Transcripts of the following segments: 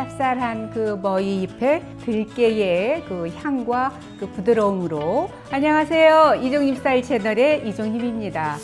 쌉쌀한 그 머위 잎의 들깨의 그 향과 그 부드러움으로. 안녕하세요. 이종님 스타일 채널의 이종님입니다.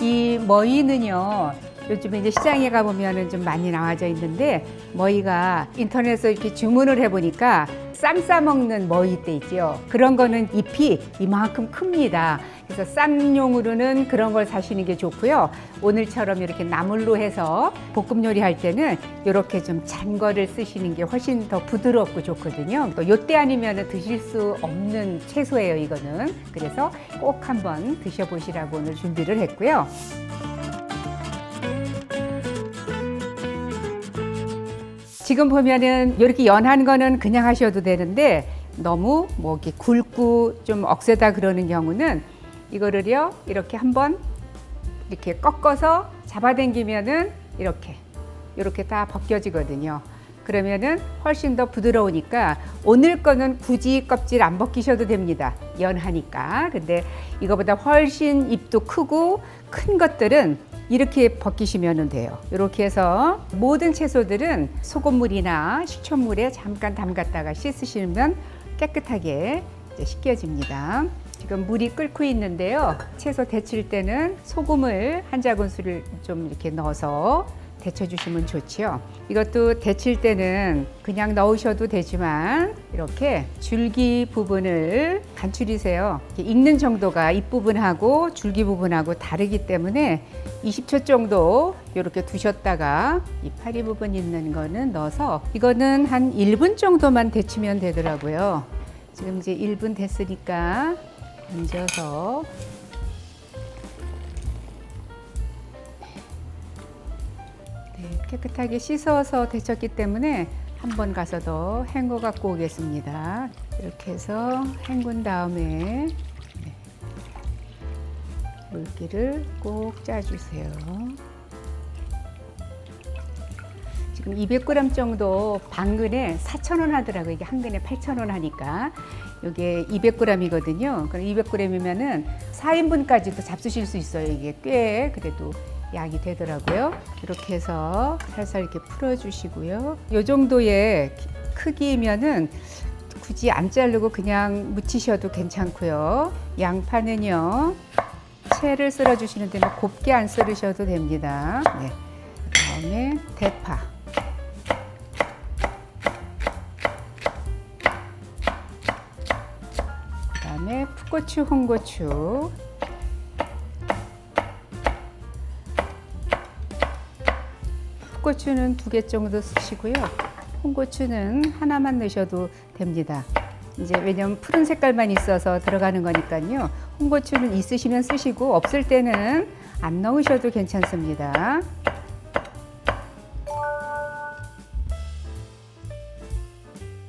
이 머위는요, 요즘에 이제 시장에 가보면은 좀 많이 나와져 있는데, 머위가 인터넷에서 이렇게 주문을 해보니까 쌈 싸먹는 머위대 있죠. 그런 거는 잎이 이만큼 큽니다. 그래서 쌈용으로는 그런 걸 사시는 게 좋고요. 오늘처럼 이렇게 나물로 해서 볶음 요리 할 때는 이렇게 좀 잔 거를 쓰시는 게 훨씬 더 부드럽고 좋거든요. 또 요때 아니면 드실 수 없는 채소예요, 이거는. 그래서 꼭 한번 드셔보시라고 오늘 준비를 했고요. 지금 보면은 이렇게 연한 거는 그냥 하셔도 되는데, 너무 뭐 이렇게 굵고 좀 억세다 그러는 경우는 이거를요, 이렇게 한번 이렇게 꺾어서 잡아당기면은 이렇게 다 벗겨지거든요. 그러면은 훨씬 더 부드러우니까 오늘 거는 굳이 껍질 안 벗기셔도 됩니다. 연하니까. 근데 이거보다 훨씬 잎도 크고 큰 것들은 이렇게 벗기시면 돼요. 이렇게 해서 모든 채소들은 소금물이나 식초물에 잠깐 담갔다가 씻으시면 깨끗하게 이제 씻겨집니다. 지금 물이 끓고 있는데요. 채소 데칠 때는 소금을 한 작은술을 좀 이렇게 넣어서 데쳐주시면 좋지요. 이것도 데칠 때는 그냥 넣으셔도 되지만 이렇게 줄기 부분을 간추리세요. 익는 정도가 잎부분하고 줄기 부분하고 다르기 때문에 20초 정도 이렇게 두셨다가 이 파리 부분 있는 거는 넣어서 이거는 한 1분 정도만 데치면 되더라고요. 지금 이제 1분 됐으니까 얹어서 깨끗하게 씻어서 데쳤기 때문에 한번 가서 더 헹궈 갖고 오겠습니다. 이렇게 해서 헹군 다음에 물기를 꼭 짜주세요. 지금 200g 정도 반근에 4,000원 하더라고요. 이게 한 근에 8,000원 하니까. 이게 200g이거든요. 그럼 200g이면은 4인분까지도 잡수실 수 있어요. 이게 꽤 그래도 양이 되더라고요. 이렇게 해서 살살 이렇게 풀어주시고요. 이 정도의 크기면은 굳이 안 자르고 그냥 무치셔도 괜찮고요. 양파는요, 채를 썰어주시는 데는 곱게 안 썰으셔도 됩니다. 네. 그다음에 대파. 그다음에 풋고추, 홍고추. 풋고추는 2개 정도 쓰시고요. 홍고추는 하나만 넣으셔도 됩니다. 이제 왜냐면 푸른 색깔만 있어서 들어가는 거니까요. 홍고추는 있으시면 쓰시고 없을 때는 안 넣으셔도 괜찮습니다.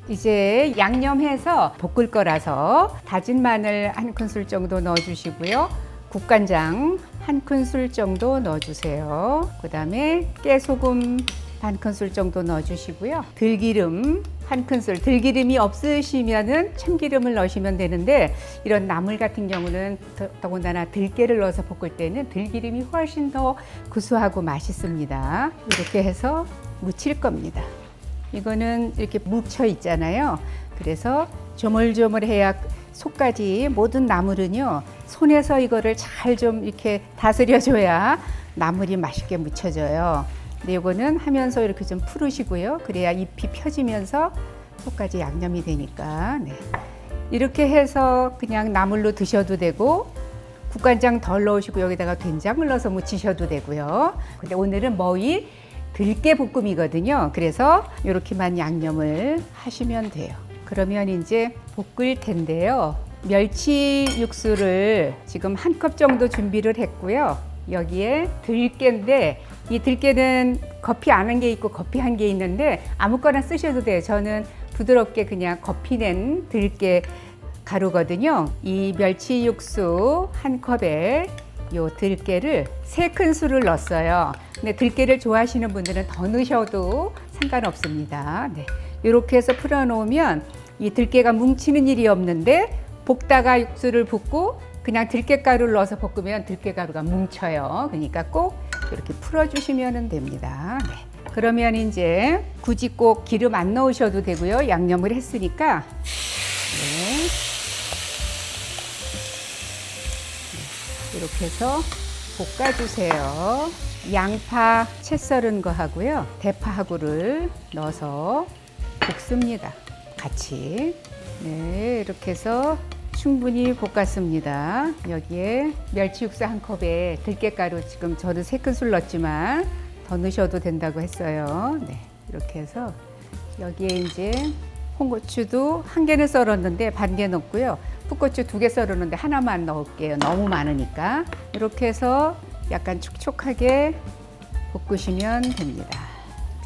이제 양념해서 볶을 거라서 다진 마늘 1큰술 정도 넣어주시고요. 국간장 1큰술 정도 넣어주세요. 그 다음에 깨소금 반큰술 정도 넣어주시고요. 들기름 1큰술. 들기름이 없으시면은 참기름을 넣으시면 되는데, 이런 나물 같은 경우는 더군다나 들깨를 넣어서 볶을 때는 들기름이 훨씬 더 구수하고 맛있습니다. 이렇게 해서 무칠 겁니다. 이거는 이렇게 묵혀 있잖아요. 그래서 조물조물해야 속까지, 모든 나물은요, 손에서 이거를 잘 좀 이렇게 다스려줘야 나물이 맛있게 묻혀져요. 근데 이거는 하면서 이렇게 좀 풀으시고요. 그래야 잎이 펴지면서 속까지 양념이 되니까. 네. 이렇게 해서 그냥 나물로 드셔도 되고, 국간장 덜 넣으시고 여기다가 된장을 넣어서 무치셔도 되고요. 근데 오늘은 머위 들깨 볶음이거든요. 그래서 이렇게만 양념을 하시면 돼요. 그러면 이제 볶을 텐데요. 멸치 육수를 지금 1컵 정도 준비를 했고요. 여기에 들깨인데, 이 들깨는 거피 안 한 게 있고 거피 한 게 있는데 아무거나 쓰셔도 돼요. 저는 부드럽게 그냥 거피 낸 들깨 가루거든요. 이 멸치 육수 1컵에 요 들깨를 3큰술을 넣었어요. 근데 들깨를 좋아하시는 분들은 더 넣으셔도 상관없습니다. 네. 이렇게 해서 풀어 놓으면 이 들깨가 뭉치는 일이 없는데, 볶다가 육수를 붓고 그냥 들깨가루를 넣어서 볶으면 들깨가루가 뭉쳐요. 그러니까 꼭 이렇게 풀어주시면 됩니다. 네. 그러면 이제 굳이 꼭 기름 안 넣으셔도 되고요. 양념을 했으니까. 네. 이렇게 해서 볶아주세요. 양파 채 썰은 거 하고요. 대파하고를 넣어서 볶습니다. 같이. 네, 이렇게 해서 충분히 볶았습니다. 여기에 멸치 육수 한 컵에 들깨가루 지금 저는 3큰술 넣었지만 더 넣으셔도 된다고 했어요. 네, 이렇게 해서 여기에 이제 홍고추도 1개는 썰었는데 반 개 넣고요. 풋고추 2개 썰었는데 하나만 넣을게요. 너무 많으니까. 이렇게 해서 약간 촉촉하게 볶으시면 됩니다.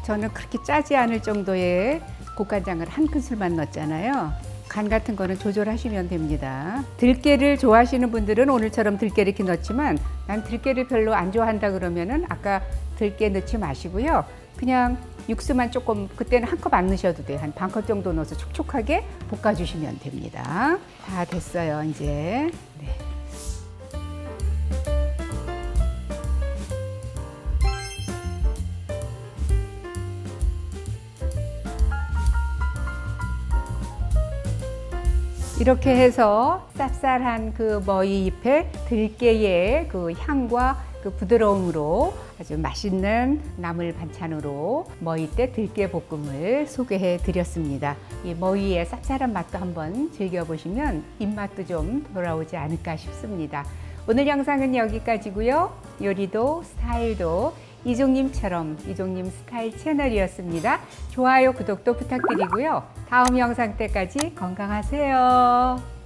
저는 그렇게 짜지 않을 정도의 국간장을 1큰술만 넣었잖아요. 간 같은 거는 조절하시면 됩니다. 들깨를 좋아하시는 분들은 오늘처럼 들깨 이렇게 넣지만 난 들깨를 별로 안 좋아한다 그러면은 아까 들깨 넣지 마시고요. 그냥 육수만 조금, 그때는 1컵 안 넣으셔도 돼요. 한 반 컵 정도 넣어서 촉촉하게 볶아주시면 됩니다. 다 됐어요, 이제. 네. 이렇게 해서 쌉쌀한 그 머위 잎에 들깨의 그 향과 그 부드러움으로 아주 맛있는 나물 반찬으로 머위대 들깨 볶음을 소개해 드렸습니다. 이 머위의 쌉쌀한 맛도 한번 즐겨보시면 입맛도 좀 돌아오지 않을까 싶습니다. 오늘 영상은 여기까지고요. 요리도 스타일도 이종님처럼 이종님 스타일 채널이었습니다. 좋아요, 구독도 부탁드리고요. 다음 영상 때까지 건강하세요.